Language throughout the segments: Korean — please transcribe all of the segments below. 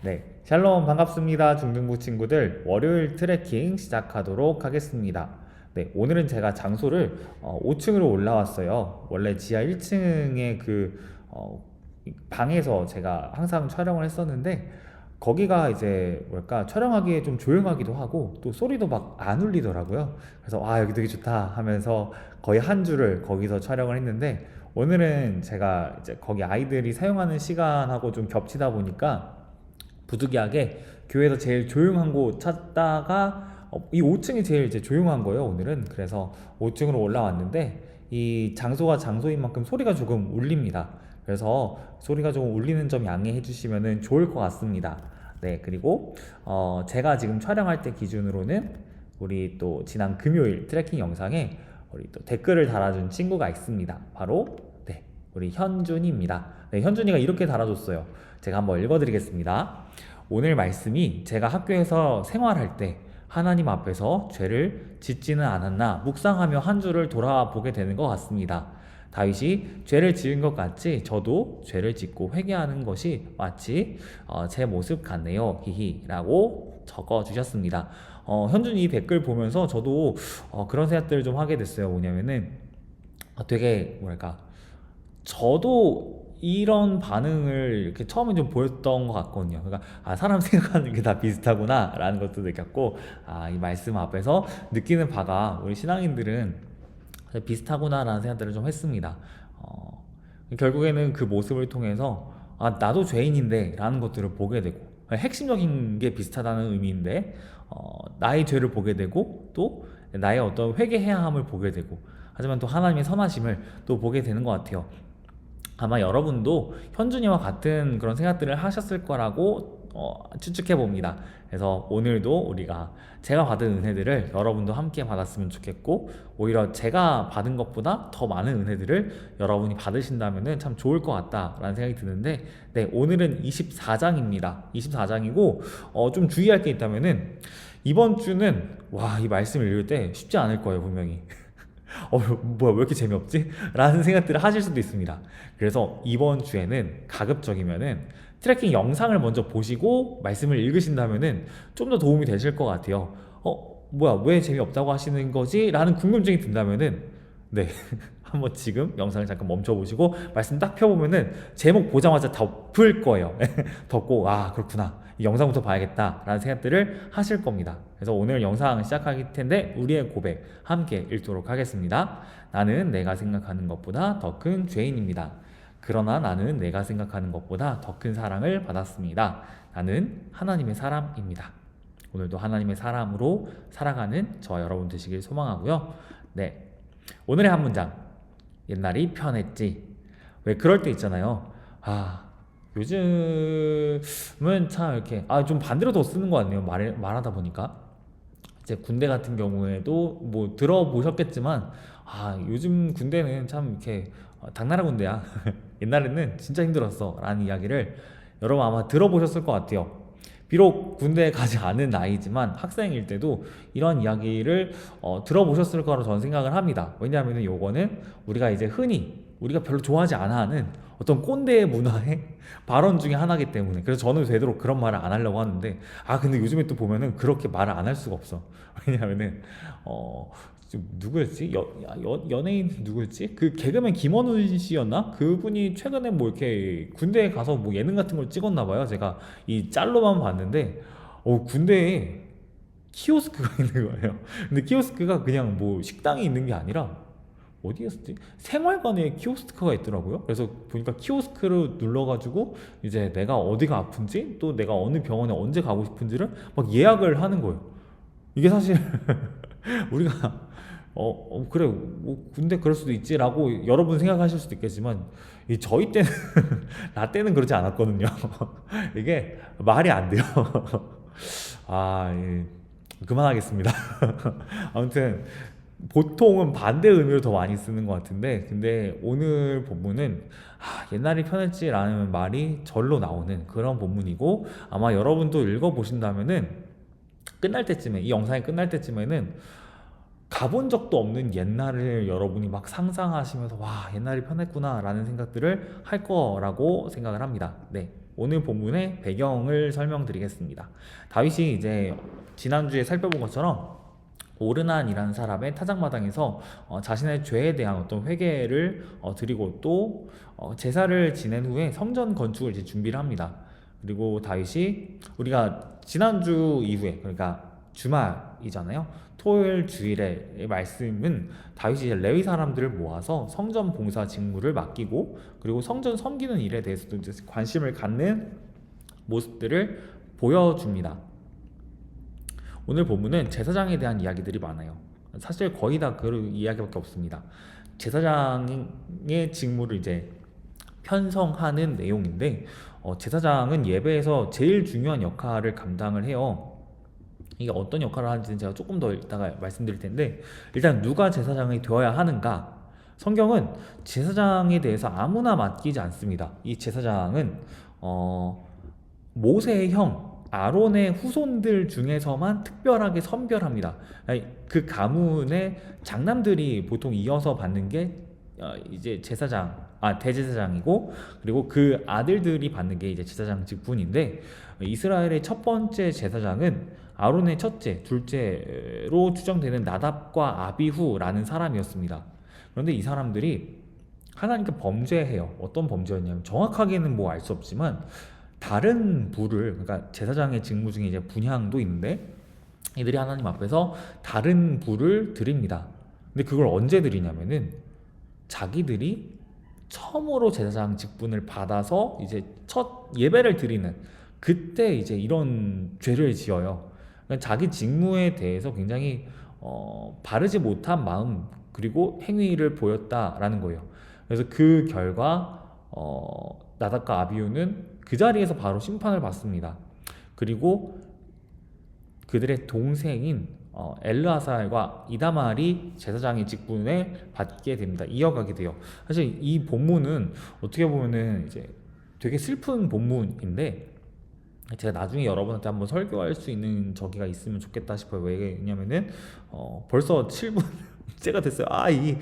네, 샬롬 반갑습니다. 중등부 친구들 월요일 트레킹 시작하도록 하겠습니다. 네, 오늘은 제가 장소를 5층으로 올라왔어요. 원래 지하 1층에 방에서 제가 항상 촬영을 했었는데 거기가 이제 뭘까 촬영하기에 좀 조용하기도 하고 또 소리도 막 안 울리더라고요. 그래서 아 여기 되게 좋다 하면서 거의 한 주를 거기서 촬영을 했는데 오늘은 제가 이제 거기 아이들이 사용하는 시간하고 좀 겹치다 보니까 부득이하게 교회에서 제일 조용한 곳 찾다가 이 5층이 제일 이제 조용한 거예요 오늘은. 그래서 5층으로 올라왔는데 이 장소가 장소인 만큼 소리가 조금 울립니다. 그래서 소리가 조금 울리는 점 양해해 주시면 좋을 것 같습니다. 네, 그리고 제가 지금 촬영할 때 기준으로는 우리 또 지난 금요일 트래킹 영상에 우리 또 댓글을 달아준 친구가 있습니다. 바로 네, 우리 현준이입니다. 네, 현준이가 이렇게 달아줬어요. 제가 한번 읽어드리겠습니다. 오늘 말씀이 제가 학교에서 생활할 때 하나님 앞에서 죄를 짓지는 않았나 묵상하며 한 주를 돌아보게 되는 것 같습니다. 다윗이 죄를 지은 것 같이 저도 죄를 짓고 회개하는 것이 마치 제 모습 같네요. 히히라고 적어주셨습니다. 현준이 댓글 보면서 저도 그런 생각들을 좀 하게 됐어요. 뭐냐면은 되게 뭐랄까 저도 이런 반응을 이렇게 처음에 좀 보였던 것 같거든요. 그러니까 사람 생각하는 게 다 비슷하구나라는 것도 느꼈고 이 말씀 앞에서 느끼는 바가 우리 신앙인들은 비슷하구나라는 생각들을 좀 했습니다. 결국에는 그 모습을 통해서 나도 죄인인데 라는 것들을 보게 되고 핵심적인 게 비슷하다는 의미인데 나의 죄를 보게 되고 또 나의 어떤 회개해야 함을 보게 되고 하지만 또 하나님의 선하심을 또 보게 되는 것 같아요. 아마 여러분도 현준이와 같은 그런 생각들을 하셨을 거라고 추측해 봅니다. 그래서 오늘도 우리가 제가 받은 은혜들을 여러분도 함께 받았으면 좋겠고 오히려 제가 받은 것보다 더 많은 은혜들을 여러분이 받으신다면 참 좋을 것 같다라는 생각이 드는데 네, 오늘은 24장입니다. 24장이고 좀 주의할 게 있다면은 이번 주는 이 말씀을 읽을 때 쉽지 않을 거예요, 분명히. 뭐야 왜 이렇게 재미없지? 라는 생각들을 하실 수도 있습니다. 그래서 이번 주에는 가급적이면은 트래킹 영상을 먼저 보시고 말씀을 읽으신다면은 좀 더 도움이 되실 것 같아요. 뭐야 왜 재미없다고 하시는 거지? 라는 궁금증이 든다면은 네 한번 지금 영상을 잠깐 멈춰보시고 말씀 딱 펴보면은 제목 보자마자 덮을 거예요. 덮고 그렇구나 이 영상부터 봐야겠다 라는 생각들을 하실 겁니다. 그래서 오늘 영상 시작할 텐데 우리의 고백 함께 읽도록 하겠습니다. 나는 내가 생각하는 것보다 더 큰 죄인입니다. 그러나 나는 내가 생각하는 것보다 더 큰 사랑을 받았습니다. 나는 하나님의 사람입니다. 오늘도 하나님의 사람으로 살아가는 저 여러분 되시길 소망하고요. 네, 오늘의 한 문장. 옛날이 편했지. 왜 그럴 때 있잖아요. 요즘은 참 이렇게 좀 반대로 더 쓰는 것 같네요. 말하다 보니까 이제 군대 같은 경우에도 뭐 들어보셨겠지만 요즘 군대는 참 이렇게 당나라 군대야. 옛날에는 진짜 힘들었어 라는 이야기를 여러분 아마 들어보셨을 것 같아요. 비록 군대에 가지 않은 나이지만 학생일 때도 이런 이야기를 들어보셨을 거라고 저는 생각을 합니다. 왜냐하면 요거는 우리가 이제 흔히 우리가 별로 좋아하지 않아 하는 어떤 꼰대 문화의 발언 중에 하나이기 때문에 그래서 저는 되도록 그런 말을 안 하려고 하는데 근데 요즘에 또 보면은 그렇게 말을 안 할 수가 없어. 왜냐하면은 누구였지? 연예인 누구였지? 그 개그맨 김원훈 씨였나? 그분이 최근에 뭐 이렇게 군대에 가서 뭐 예능 같은 걸 찍었나 봐요. 제가 이 짤로만 봤는데 군대에 키오스크가 있는 거예요. 근데 키오스크가 그냥 뭐 식당이 있는 게 아니라 어디였지? 생활관에 키오스크가 있더라고요. 그래서 보니까 키오스크를 눌러가지고 이제 내가 어디가 아픈지 또 내가 어느 병원에 언제 가고 싶은지를 막 예약을 하는 거예요. 이게 사실 우리가 그래 뭐 군대 그럴 수도 있지라고 여러분 생각하실 수도 있겠지만 저희 때는 나 때는 그렇지 않았거든요. 이게 말이 안 돼요. 예. 그만하겠습니다. 아무튼 보통은 반대 의미로 더 많이 쓰는 것 같은데 근데 오늘 본문은 옛날이 편했지라는 말이 절로 나오는 그런 본문이고 아마 여러분도 읽어보신다면은 끝날 때쯤에 이 영상이 끝날 때쯤에는 가본 적도 없는 옛날을 여러분이 막 상상하시면서 옛날이 편했구나 라는 생각들을 할 거라고 생각을 합니다. 네. 오늘 본문의 배경을 설명드리겠습니다. 다윗이 이제 지난주에 살펴본 것처럼 오르난이라는 사람의 타작마당에서 자신의 죄에 대한 어떤 회개를 드리고 또 제사를 지낸 후에 성전 건축을 이제 준비를 합니다. 그리고 다윗이 우리가 지난주 이후에 그러니까 주말이잖아요. 토요일 주일의 말씀은 다윗이 이제 레위 사람들을 모아서 성전 봉사 직무를 맡기고 그리고 성전 섬기는 일에 대해서도 이제 관심을 갖는 모습들을 보여줍니다. 오늘 본문은 제사장에 대한 이야기들이 많아요. 사실 거의 다 그 이야기밖에 없습니다. 제사장의 직무를 이제 편성하는 내용인데 제사장은 예배에서 제일 중요한 역할을 감당을 해요. 이게 어떤 역할을 하는지는 제가 조금 더 이따가 말씀드릴 텐데 일단 누가 제사장이 되어야 하는가? 성경은 제사장에 대해서 아무나 맡기지 않습니다. 이 제사장은 모세의 형 아론의 후손들 중에서만 특별하게 선별합니다. 아니, 그 가문의 장남들이 보통 이어서 받는 게 이제 대제사장이고 그리고 그 아들들이 받는 게 이제 제사장 직분인데 이스라엘의 첫 번째 제사장은 아론의 첫째, 둘째로 추정되는 나답과 아비후라는 사람이었습니다. 그런데 이 사람들이 하나님께 범죄해요. 어떤 범죄였냐면 정확하게는 뭐 알 수 없지만 다른 부를 그러니까 제사장의 직무 중에 이제 분향도 있는데 이들이 하나님 앞에서 다른 부를 드립니다. 근데 그걸 언제 드리냐면은 자기들이 처음으로 제사장 직분을 받아서 이제 첫 예배를 드리는 그때 이제 이런 죄를 지어요. 그러니까 자기 직무에 대해서 굉장히 바르지 못한 마음 그리고 행위를 보였다라는 거예요. 그래서 그 결과 나답과 아비후는 그 자리에서 바로 심판을 받습니다. 그리고 그들의 동생인 엘르아살과 이다말이 제사장의 직분을 받게 됩니다. 이어가게 돼요. 사실 이 본문은 어떻게 보면은 이제 되게 슬픈 본문인데 제가 나중에 여러분한테 한번 설교할 수 있는 저기가 있으면 좋겠다 싶어요. 왜냐면은 벌써 7분째가 됐어요. 이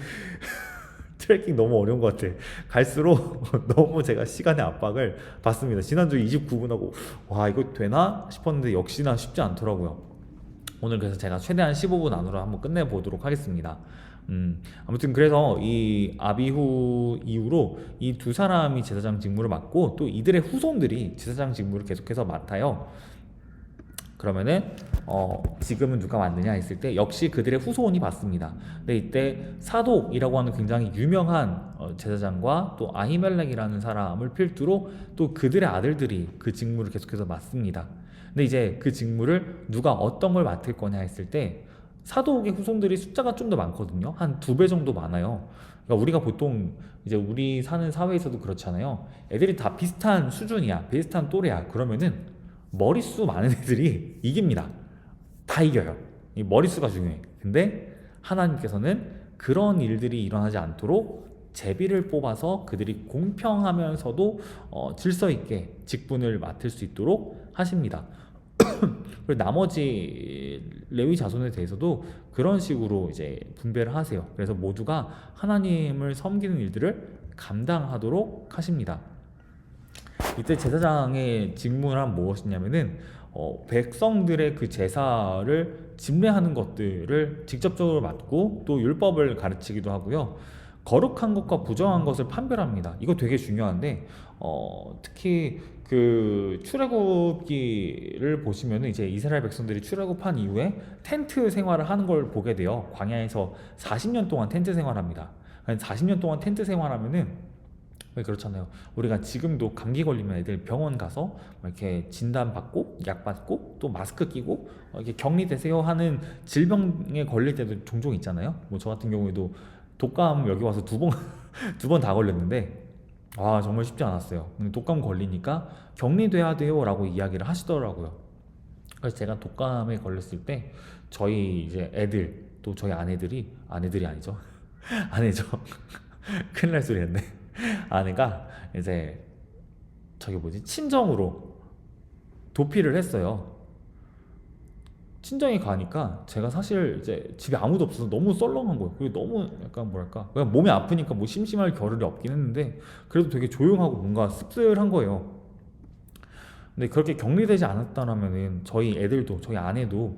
트래킹 너무 어려운 것 같아. 갈수록 너무 제가 시간의 압박을 받습니다. 지난주 29분하고 와 이거 되나 싶었는데 역시나 쉽지 않더라고요. 오늘 그래서 제가 최대한 15분 안으로 한번 끝내보도록 하겠습니다. 아무튼 그래서 이 아비후 이후로 이 두 사람이 제사장 직무를 맡고 또 이들의 후손들이 제사장 직무를 계속해서 맡아요. 그러면은 지금은 누가 맡느냐 했을 때 역시 그들의 후손이 받습니다. 근데 이때 사독이라고 하는 굉장히 유명한 제사장과 또 아히멜렉이라는 사람을 필두로 또 그들의 아들들이 그 직무를 계속해서 맡습니다. 근데 이제 그 직무를 누가 어떤 걸 맡을 거냐 했을 때 사독의 후손들이 숫자가 좀 더 많거든요. 한 2배 정도 많아요. 그러니까 우리가 보통 이제 우리 사는 사회에서도 그렇잖아요. 애들이 다 비슷한 수준이야, 비슷한 또래야. 그러면은 머릿수 많은 애들이 이깁니다. 다 이겨요. 이 머릿수가 중요해. 근데 하나님께서는 그런 일들이 일어나지 않도록 제비를 뽑아서 그들이 공평하면서도 질서 있게 직분을 맡을 수 있도록 하십니다. 그리고 나머지 레위 자손에 대해서도 그런 식으로 이제 분배를 하세요. 그래서 모두가 하나님을 섬기는 일들을 감당하도록 하십니다. 이때 제사장의 직무란 무엇이냐면은 백성들의 그 제사를 집례하는 것들을 직접적으로 맡고 또 율법을 가르치기도 하고요. 거룩한 것과 부정한 것을 판별합니다. 이거 되게 중요한데 특히 그 출애굽기를 보시면은 이제 이스라엘 백성들이 출애굽한 이후에 텐트 생활을 하는 걸 보게 돼요. 광야에서 40년 동안 텐트 생활합니다. 40년 동안 텐트 생활하면은 왜 그렇잖아요. 우리가 지금도 감기 걸리면 애들 병원 가서 이렇게 진단 받고 약 받고 또 마스크 끼고 이렇게 격리되세요 하는 질병에 걸릴 때도 종종 있잖아요. 뭐 저 같은 경우에도 독감 여기 와서 두 번 다 걸렸는데 정말 쉽지 않았어요. 근데 독감 걸리니까 격리돼야 돼요 라고 이야기를 하시더라고요. 그래서 제가 독감에 걸렸을 때 저희 이제 애들 또 저희 아내들이 아니죠 아내죠 큰일 날 소리 했네. 아내가 이제 친정으로 도피를 했어요. 친정에 가니까 제가 사실 이제 집에 아무도 없어서 너무 썰렁한 거예요. 그리고 너무 약간 뭐랄까 그냥 몸이 아프니까 뭐 심심할 겨를이 없긴 했는데 그래도 되게 조용하고 뭔가 씁쓸한 거예요. 근데 그렇게 격리되지 않았다면은 저희 애들도 저희 아내도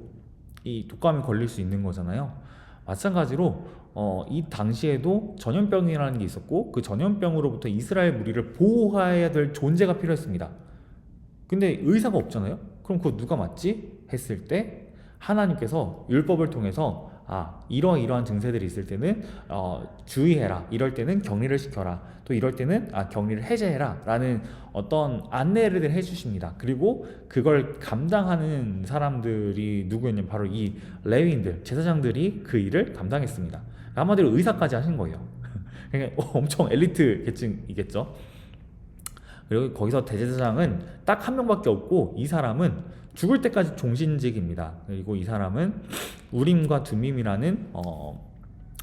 이 독감에 걸릴 수 있는 거잖아요. 마찬가지로 이 당시에도 전염병이라는 게 있었고 그 전염병으로부터 이스라엘 무리를 보호해야 될 존재가 필요했습니다. 근데 의사가 없잖아요. 그럼 그거 누가 맞지? 했을 때 하나님께서 율법을 통해서 이러이러한 증세들이 있을 때는 주의해라. 이럴 때는 격리를 시켜라. 또 이럴 때는 격리를 해제해라. 라는 어떤 안내를 해주십니다. 그리고 그걸 감당하는 사람들이 누구였냐면 바로 이 레위인들, 제사장들이 그 일을 감당했습니다. 한마디로 의사까지 하신 거예요. 그러니까 엄청 엘리트 계층이겠죠. 그리고 거기서 대제사장은 딱 한 명밖에 없고 이 사람은 죽을 때까지 종신직입니다. 그리고 이 사람은 우림과 두밈이라는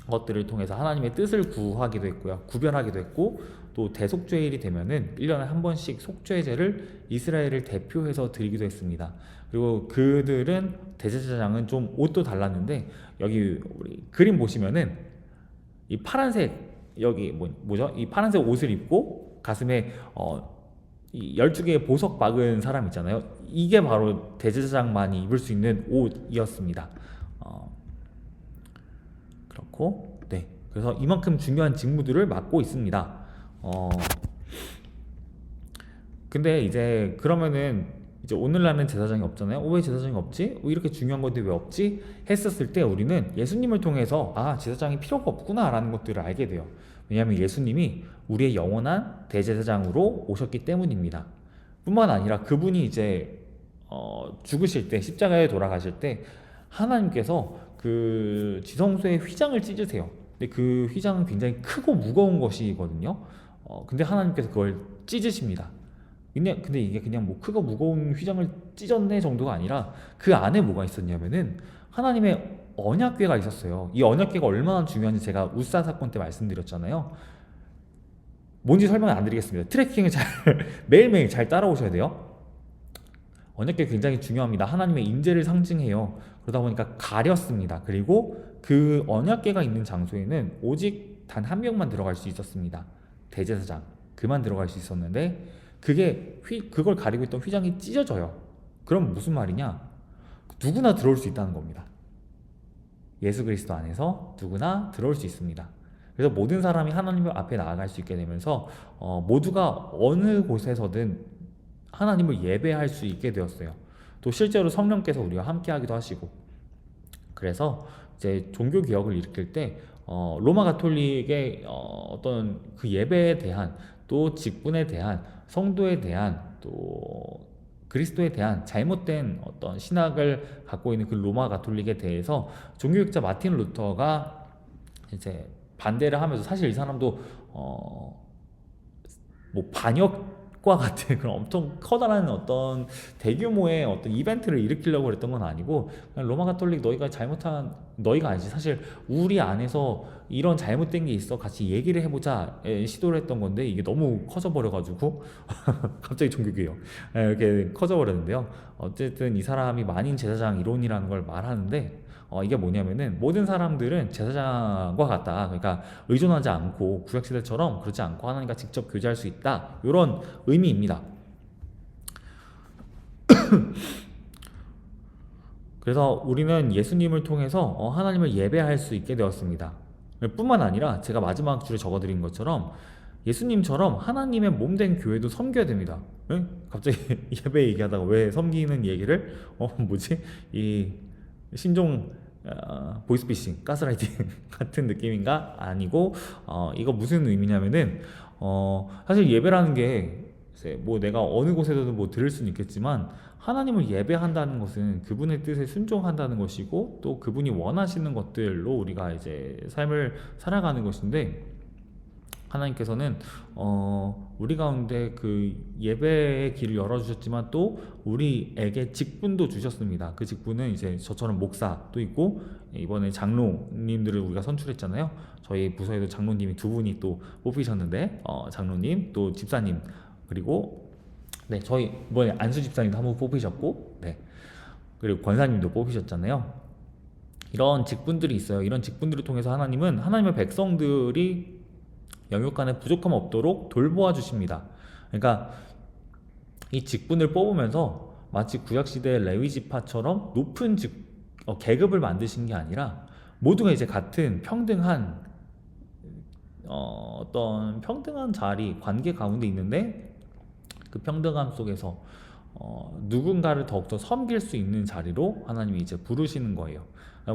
것들을 통해서 하나님의 뜻을 구하기도 했고요. 구별하기도 했고 또 대속죄일이 되면은 1년에 한 번씩 속죄제를 이스라엘을 대표해서 드리기도 했습니다. 그리고 그들은 대제사장은 좀 옷도 달랐는데 여기 우리 그림 보시면은 이 파란색 여기 뭐죠? 이 파란색 옷을 입고 가슴에 이 12개의 보석 박은 사람 있잖아요. 이게 바로 대제사장만이 입을 수 있는 옷이었습니다. 그렇고 네. 그래서 이만큼 중요한 직무들을 맡고 있습니다. 근데 이제 그러면은 이제 오늘날은 제사장이 없잖아요. 왜 제사장이 없지? 이렇게 중요한 건데 왜 없지? 했었을 때 우리는 예수님을 통해서 제사장이 필요가 없구나라는 것들을 알게 돼요. 왜냐하면 예수님이 우리의 영원한 대제사장으로 오셨기 때문입니다. 뿐만 아니라 그분이 이제 죽으실 때 십자가에 돌아가실 때 하나님께서 그 지성소의 휘장을 찢으세요. 근데 그 휘장은 굉장히 크고 무거운 것이거든요. 근데 하나님께서 그걸 찢으십니다. 근데 이게 그냥 뭐 크고 무거운 휘장을 찢었네 정도가 아니라 그 안에 뭐가 있었냐면은 하나님의 언약궤가 있었어요. 이 언약궤가 얼마나 중요한지 제가 우사 사건 때 말씀드렸잖아요. 뭔지 설명 안 드리겠습니다. 트래킹을 잘 매일매일 잘 따라오셔야 돼요. 언약궤 굉장히 중요합니다. 하나님의 임재를 상징해요. 그러다 보니까 가렸습니다. 그리고 그 언약궤가 있는 장소에는 오직 단 한 명만 들어갈 수 있었습니다. 대제사장 그만 들어갈 수 있었는데 그걸 가리고 있던 휘장이 찢어져요. 그럼 무슨 말이냐? 누구나 들어올 수 있다는 겁니다. 예수 그리스도 안에서 누구나 들어올 수 있습니다. 그래서 모든 사람이 하나님 앞에 나아갈 수 있게 되면서 모두가 어느 곳에서든 하나님을 예배할 수 있게 되었어요. 또 실제로 성령께서 우리와 함께하기도 하시고 그래서 이제 종교 개혁을 일으킬 때 로마 가톨릭의 어떤 그 예배에 대한 또 직분에 대한 성도에 대한 또 그리스도에 대한 잘못된 어떤 신학을 갖고 있는 그 로마 가톨릭에 대해서 종교학자 마틴 루터가 이제 반대를 하면서 사실 이 사람도 뭐 반역과 같은 그런 엄청 커다란 어떤 대규모의 어떤 이벤트를 일으키려고 그랬던 건 아니고 그냥 로마 가톨릭 너희가 아니지 사실 우리 안에서 이런 잘못된 게 있어 같이 얘기를 해보자 시도를 했던 건데 이게 너무 커져 버려가지고 갑자기 종교개혁 이렇게 커져 버렸는데요. 어쨌든 이 사람이 만인 제사장 이론이라는 걸 말하는데 이게 뭐냐면은 모든 사람들은 제사장과 같다. 그러니까 의존하지 않고 구약시대처럼 그렇지 않고 하나님과 직접 교제할 수 있다. 이런 의미입니다. 그래서 우리는 예수님을 통해서 하나님을 예배할 수 있게 되었습니다. 뿐만 아니라 제가 마지막 줄에 적어드린 것처럼 예수님처럼 하나님의 몸된 교회도 섬겨야 됩니다. 응? 갑자기 예배 얘기하다가 왜 섬기는 얘기를 이 신종 보이스피싱, 가스라이팅 같은 느낌인가? 아니고 이거 무슨 의미냐면은 사실 예배라는 게 뭐 내가 어느 곳에서도 뭐 들을 수는 있겠지만 하나님을 예배한다는 것은 그분의 뜻에 순종한다는 것이고 또 그분이 원하시는 것들로 우리가 이제 삶을 살아가는 것인데 하나님께서는 우리 가운데 그 예배의 길을 열어주셨지만 또 우리에게 직분도 주셨습니다. 그 직분은 이제 저처럼 목사도 있고 이번에 장로님들을 우리가 선출했잖아요. 저희 부서에도 장로님이 2분이 또 뽑히셨는데 장로님 또 집사님 그리고 네 저희 이번에 안수 집사님도 한 분 뽑히셨고 네 그리고 권사님도 뽑히셨잖아요. 이런 직분들이 있어요. 이런 직분들을 통해서 하나님은 하나님의 백성들이 영육 간에 부족함 없도록 돌보아 주십니다. 그러니까 이 직분을 뽑으면서 마치 구약시대 레위 지파처럼 높은 계급을 만드신 게 아니라 모두가 이제 같은 평등한 어떤 평등한 자리, 관계 가운데 있는데 그 평등함 속에서 누군가를 더욱더 섬길 수 있는 자리로 하나님이 이제 부르시는 거예요.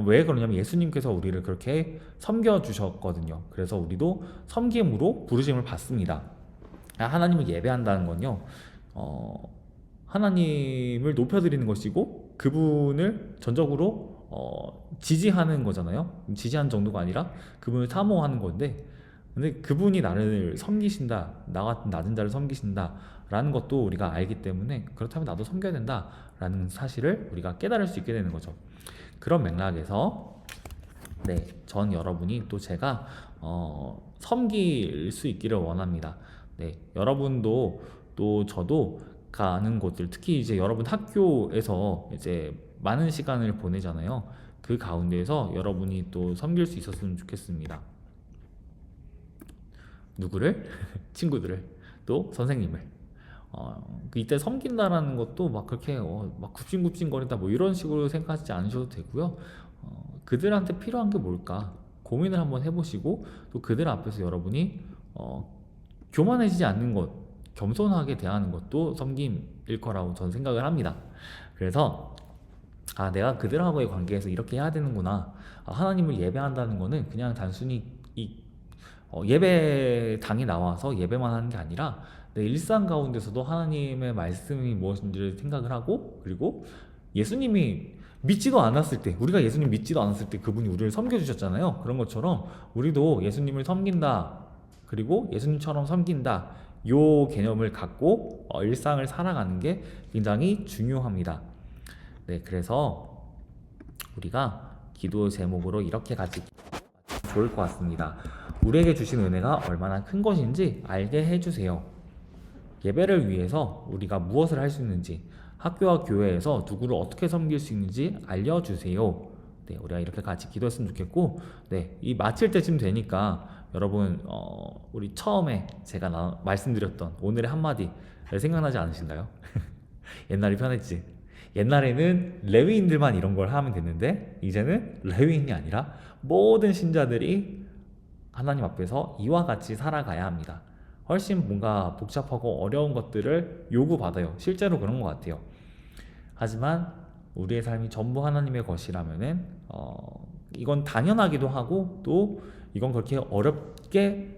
왜 그러냐면 예수님께서 우리를 그렇게 섬겨주셨거든요. 그래서 우리도 섬김으로 부르심을 받습니다. 하나님을 예배한다는 건요, 하나님을 높여드리는 것이고 그분을 전적으로 지지하는 거잖아요. 지지하는 정도가 아니라 그분을 사모하는 건데, 근데 그분이 나를 섬기신다, 나 같은 낮은 자를 섬기신다 라는 것도 우리가 알기 때문에, 그렇다면 나도 섬겨야 된다 라는 사실을 우리가 깨달을 수 있게 되는 거죠. 그런 맥락에서 전 여러분이 또 제가 섬길 수 있기를 원합니다. 여러분도 또 저도 가는 곳들, 특히 이제 여러분 학교에서 이제 많은 시간을 보내잖아요. 그 가운데에서 여러분이 또 섬길 수 있었으면 좋겠습니다. 누구를? 친구들을, 또 선생님을. 이때 섬긴다라는 것도 막 그렇게 막 굽신굽신거린다 뭐 이런 식으로 생각하지 않으셔도 되고요. 그들한테 필요한 게 뭘까 고민을 한번 해보시고, 또 그들 앞에서 여러분이 교만해지지 않는 것, 겸손하게 대하는 것도 섬김일 거라고 저는 생각을 합니다. 그래서 내가 그들하고의 관계에서 이렇게 해야 되는구나. 하나님을 예배한다는 거는 그냥 단순히 예배당에 나와서 예배만 하는 게 아니라 내 일상 가운데서도 하나님의 말씀이 무엇인지를 생각을 하고, 그리고 예수님이 믿지도 않았을 때, 우리가 예수님 믿지도 않았을 때 그분이 우리를 섬겨주셨잖아요. 그런 것처럼 우리도 예수님을 섬긴다, 그리고 예수님처럼 섬긴다, 요 개념을 갖고 일상을 살아가는 게 굉장히 중요합니다. 그래서 우리가 기도 제목으로 이렇게 같이 좋을 것 같습니다. 우리에게 주신 은혜가 얼마나 큰 것인지 알게 해주세요. 예배를 위해서 우리가 무엇을 할 수 있는지, 학교와 교회에서 누구를 어떻게 섬길 수 있는지 알려주세요. 우리가 이렇게 같이 기도했으면 좋겠고, 이 마칠 때쯤 되니까 여러분 우리 처음에 제가 말씀드렸던 오늘의 한마디 생각나지 않으신가요? 옛날이 편했지. 옛날에는 레위인들만 이런 걸 하면 됐는데, 이제는 레위인이 아니라 모든 신자들이 하나님 앞에서 이와 같이 살아가야 합니다. 훨씬 뭔가 복잡하고 어려운 것들을 요구받아요. 실제로 그런 것 같아요. 하지만 우리의 삶이 전부 하나님의 것이라면은 이건 당연하기도 하고, 또 이건 그렇게 어렵게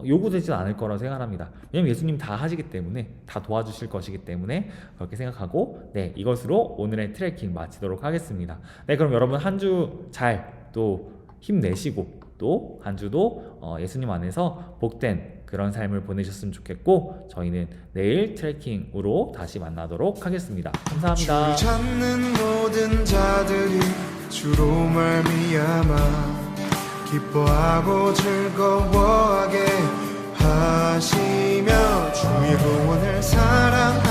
요구되지 않을 거라고 생각합니다. 왜냐면 예수님 다 하시기 때문에, 다 도와주실 것이기 때문에 그렇게 생각하고, 이것으로 오늘의 트래킹 마치도록 하겠습니다. 그럼 여러분 한 주 잘 또 힘내시고, 또 한 주도 예수님 안에서 복된 그런 삶을 보내셨으면 좋겠고, 저희는 내일 트래킹으로 다시 만나도록 하겠습니다. 감사합니다. 줄 잡는 모든 자들이 주로 말미암아 기뻐하고 즐거워하게 하시며 주의 구원을 사랑